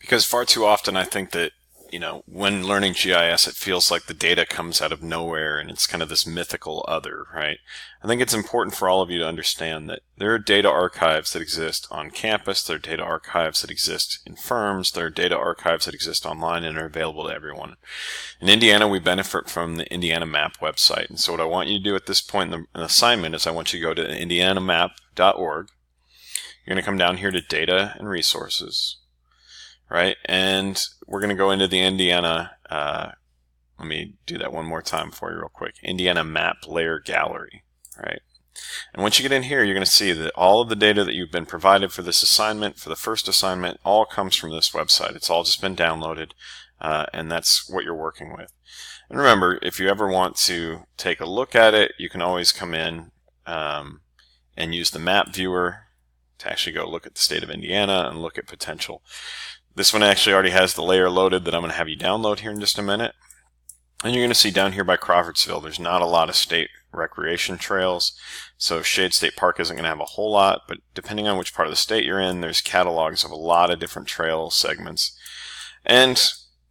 Because far too often I think that, when learning GIS, it feels like the data comes out of nowhere and it's kind of this mythical other, right? I think it's important for all of you to understand that there are data archives that exist on campus, there are data archives that exist in firms, there are data archives that exist online and are available to everyone. In Indiana, we benefit from the Indiana Map website. And so what I want you to do at this point in the assignment is I want you to go to indianamap.org. You're going to come down here to Data and Resources. Right, and we're going to go into the Indiana, let me do that one more time for you real quick, Indiana Map Layer Gallery, right? And once you get in here, you're going to see that all of the data that you've been provided for this assignment, for the first assignment, all comes from this website. It's all just been downloaded, and that's what you're working with. And remember, if you ever want to take a look at it, you can always come in and use the map viewer to actually go look at the state of Indiana and look at potential. This one actually already has the layer loaded that I'm going to have you download here in just a minute. And you're going to see down here by Crawfordsville, there's not a lot of state recreation trails. So Shade State Park isn't going to have a whole lot, but depending on which part of the state you're in, there's catalogs of a lot of different trail segments. And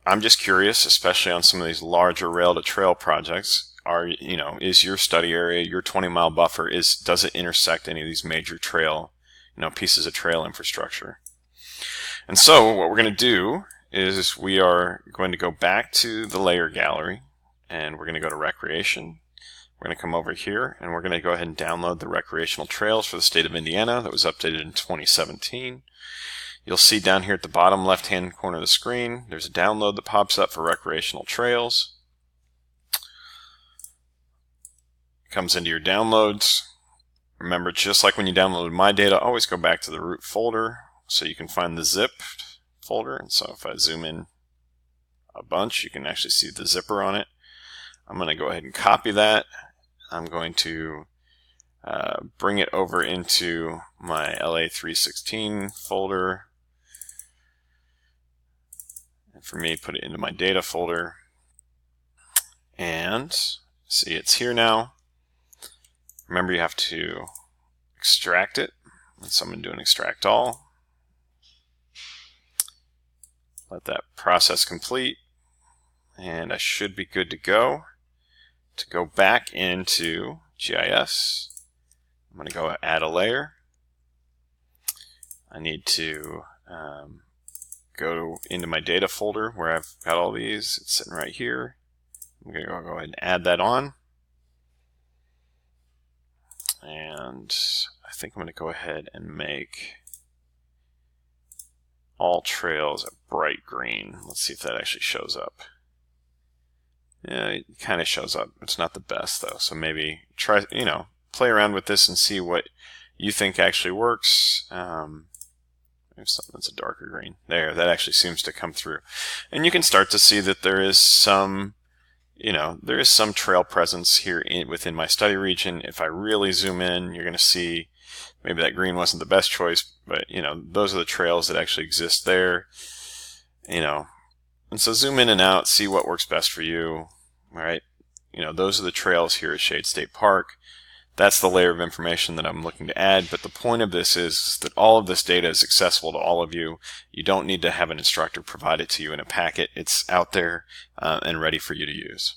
I'm just curious, especially on some of these larger rail to trail projects, is your study area, your 20-mile buffer, does it intersect any of these major trail, pieces of trail infrastructure? And so what we're going to do is we are going to go back to the layer gallery and we're going to go to recreation. We're going to come over here and we're going to go ahead and download the recreational trails for the state of Indiana that was updated in 2017. You'll see down here at the bottom left hand corner of the screen there's a download that pops up for recreational trails. It comes into your downloads. Remember, just like when you downloaded my data, always go back to the root folder so you can find the zip folder. And so if I zoom in a bunch, you can actually see the zipper on it. I'm going to go ahead and copy that. I'm going to bring it over into my LA316 folder. And for me, put it into my data folder. And see, it's here now. Remember, you have to extract it. And so I'm going to do an extract all. Let that process complete. And I should be good to go. To go back into GIS, I'm going to go add a layer. I need to go into my data folder where I've got all these. It's sitting right here. I'm going to go ahead and add that on. And I think I'm going to go ahead and make all trails a bright green. Let's see if that actually shows up. Yeah, it kind of shows up. It's not the best though. So maybe try, play around with this and see what you think actually works. Maybe something that's a darker green. There, that actually seems to come through. And you can start to see that there is some, there is some trail presence here within my study region. If I really zoom in, you're going to see maybe that green wasn't the best choice, but those are the trails that actually exist there. And so zoom in and out, see what works best for you. All right, those are the trails here at Shade State Park. That's the layer of information that I'm looking to add, but the point of this is that all of this data is accessible to all of you. You don't need to have an instructor provide it to you in a packet. It's out there and ready for you to use.